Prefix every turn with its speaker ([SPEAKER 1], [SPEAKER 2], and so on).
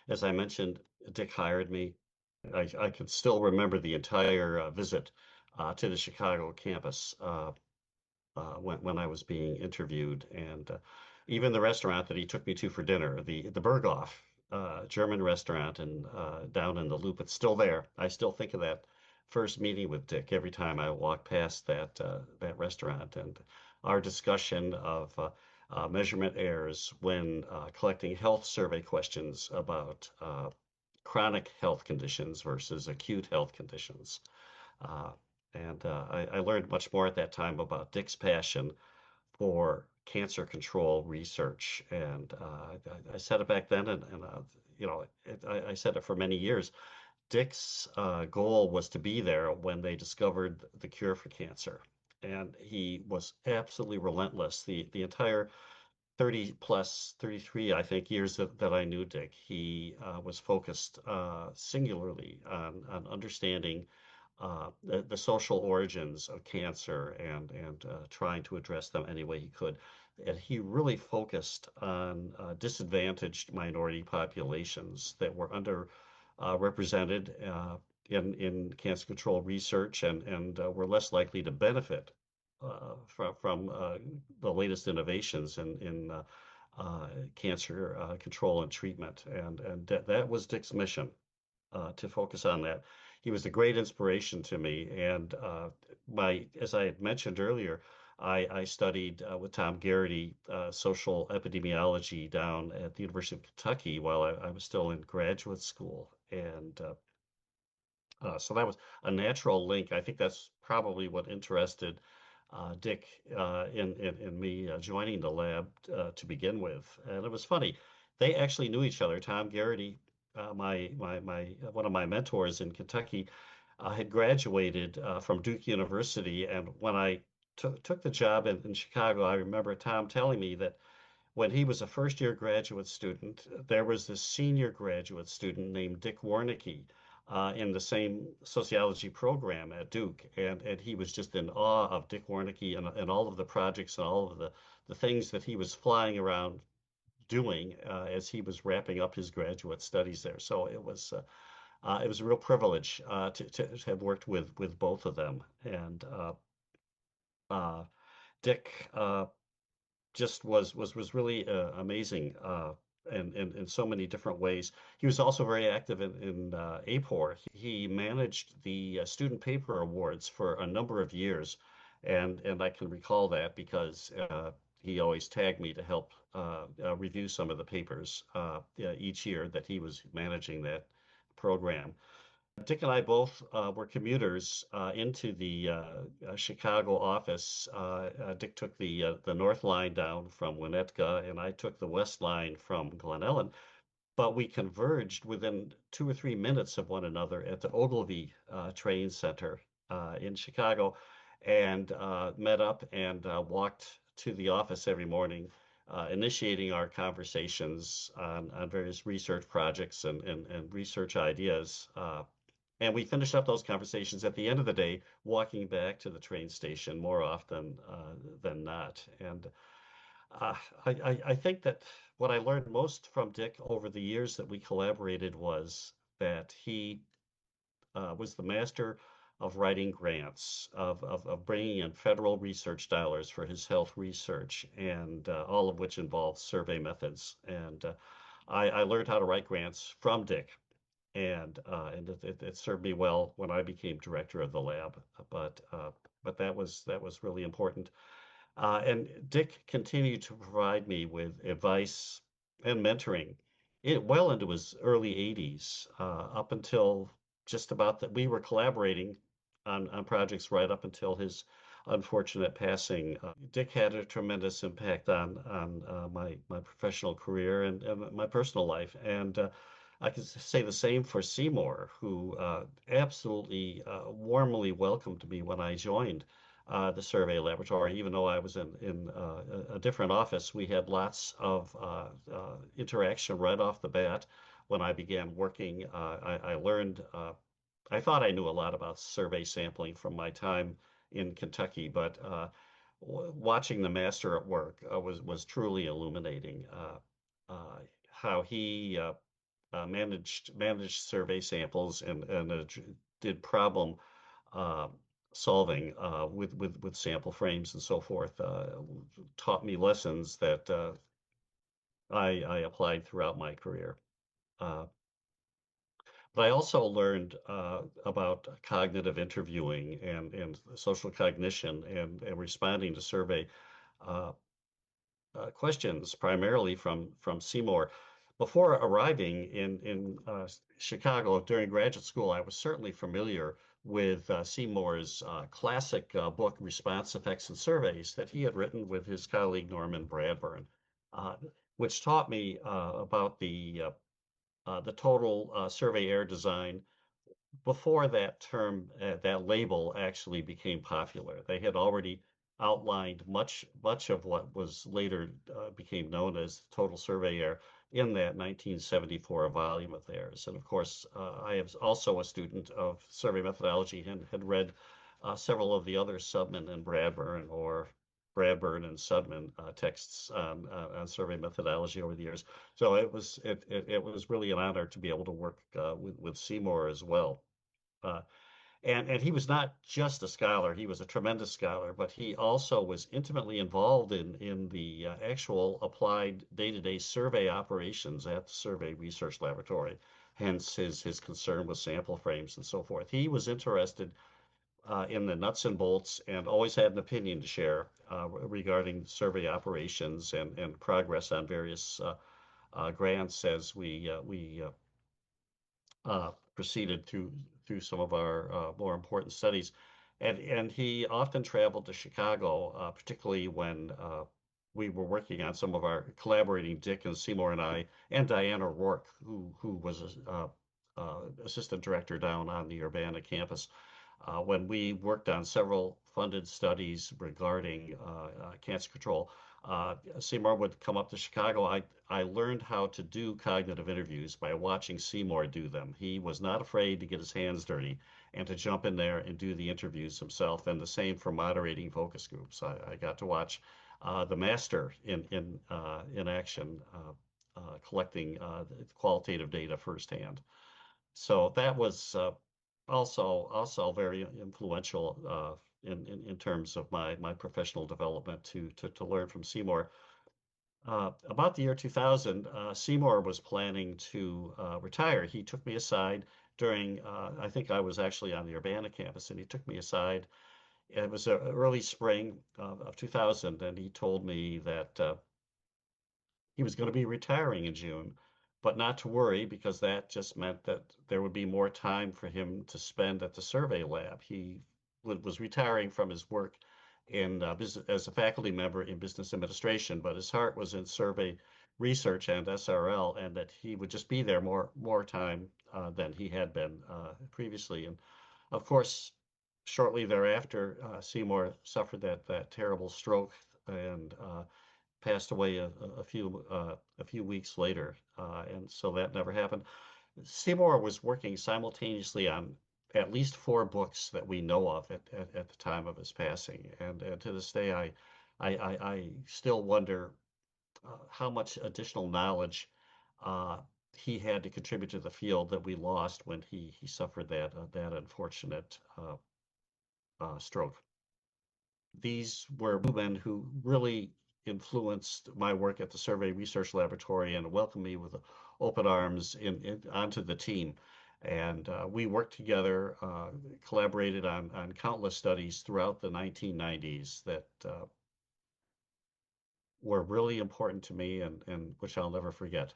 [SPEAKER 1] As I mentioned, Dick hired me. I can still remember the entire visit to the Chicago campus when I was being interviewed, and even the restaurant that he took me to for dinner, the Berghoff German restaurant, and down in the Loop. It's still there. I still think of that first meeting with Dick every time I walk past that restaurant, and our discussion of measurement errors when collecting health survey questions about chronic health conditions versus acute health conditions. Uh, and I learned much more at that time about Dick's passion for cancer control research. And I said it back then, I said it for many years. Dick's goal was to be there when they discovered the cure for cancer. And he was absolutely relentless. The entire 30 plus 33, I think, years that I knew Dick, he was focused singularly on understanding the social origins of cancer and trying to address them any way he could. And he really focused on disadvantaged minority populations that were under represented in cancer control research and were less likely to benefit from the latest innovations in cancer control and treatment. And that was Dick's mission to focus on that. He was a great inspiration to me. And as I had mentioned earlier, I studied with Tom Garrity social epidemiology down at the University of Kentucky while I was still in graduate school. And so that was a natural link. I think that's probably what interested Dick in me joining the lab to begin with. And it was funny. They actually knew each other. Tom Garrity, my one of my mentors in Kentucky, had graduated from Duke University. And when I took the job in Chicago, I remember Tom telling me that when he was a first year graduate student, there was this senior graduate student named Dick Warnecke in the same sociology program at Duke. And he was just in awe of Dick Warnecke and all of the projects and all of the things that he was flying around doing as he was wrapping up his graduate studies there. So it was a real privilege to have worked with both of them. And uh, Dick just was really amazing in so many different ways. He was also very active in AAPOR. He managed the Student Paper Awards for a number of years, and I can recall that because he always tagged me to help review some of the papers each year that he was managing that program. Dick and I both were commuters into the Chicago office. Dick took the North Line down from Winnetka, and I took the West Line from Glen Ellen. But we converged within 2 or 3 minutes of one another at the Ogilvy Train Center in Chicago, and met up and walked to the office every morning, initiating our conversations on various research projects and research ideas. And we finished up those conversations at the end of the day, walking back to the train station more often than not. And I think that what I learned most from Dick over the years that we collaborated was that he was the master of writing grants, of bringing in federal research dollars for his health research, and all of which involved survey methods. And I learned how to write grants from Dick and it served me well when I became director of the lab. But that was really important. And Dick continued to provide me with advice and mentoring well into his early 80s, up until just about that we were collaborating on projects right up until his unfortunate passing. Dick had a tremendous impact on my professional career and my personal life. And I could say the same for Seymour, who absolutely warmly welcomed me when I joined the survey laboratory. Even though I was in a different office, we had lots of interaction right off the bat. When I began working, I learned, I thought I knew a lot about survey sampling from my time in Kentucky, but watching the master at work was truly illuminating. How he managed survey samples and did problem uh, solving with sample frames and so forth. Taught me lessons that I applied throughout my career. Uh, but I also learned about cognitive interviewing and social cognition and responding to survey uh, questions, primarily from Seymour. Before arriving in Chicago during graduate school, I was certainly familiar with Seymour's classic book, Response Effects and Surveys, that he had written with his colleague Norman Bradburn, uh, which taught me about the total survey error design before that term, that label actually became popular. They had already outlined much of what was later became known as total survey error in that 1974 volume of theirs. And of course, I am also a student of survey methodology and had read several of the other Sudman and Bradburn or Bradburn and Sudman texts on survey methodology over the years. So it was really an honor to be able to work with Seymour as well. Uh, and he was not just a scholar, he was a tremendous scholar, but he also was intimately involved in the actual applied day-to-day survey operations at the Survey Research Laboratory, hence his concern with sample frames and so forth. He was interested in the nuts and bolts and always had an opinion to share regarding survey operations and progress on various grants as we proceeded through some of our more important studies. And he often traveled to Chicago, particularly when we were working on some of our collaborating, Dick and Seymour and I, and Diana Rourke, who was assistant director down on the Urbana campus. When we worked on several funded studies regarding cancer control, Seymour would come up to Chicago. I learned how to do cognitive interviews by watching Seymour do them. He was not afraid to get his hands dirty and to jump in there and do the interviews himself. And the same for moderating focus groups. I got to watch the master in action, collecting qualitative data firsthand. So that was also very influential in terms of my professional development to learn from Seymour. About the year 2000, Seymour was planning to retire. He took me aside during, I think I was actually on the Urbana campus, and he took me aside. It was early spring of 2000, and he told me that he was going to be retiring in June, but not to worry because that just meant that there would be more time for him to spend at the survey lab. He was retiring from his work in business as a faculty member in business administration, but his heart was in survey research and SRL, and that he would just be there more time than he had been previously. And of course, shortly thereafter, Seymour suffered that terrible stroke and passed away a few weeks later, and so that never happened. Seymour was working simultaneously on at least four books that we know of at the time of his passing, and to this day, I still wonder how much additional knowledge he had to contribute to the field that we lost when he suffered that unfortunate stroke. These were men who really influenced my work at the Survey Research Laboratory and welcomed me with open arms onto the team. And we worked together, collaborated on countless studies throughout the 1990s that were really important to me and which I'll never forget.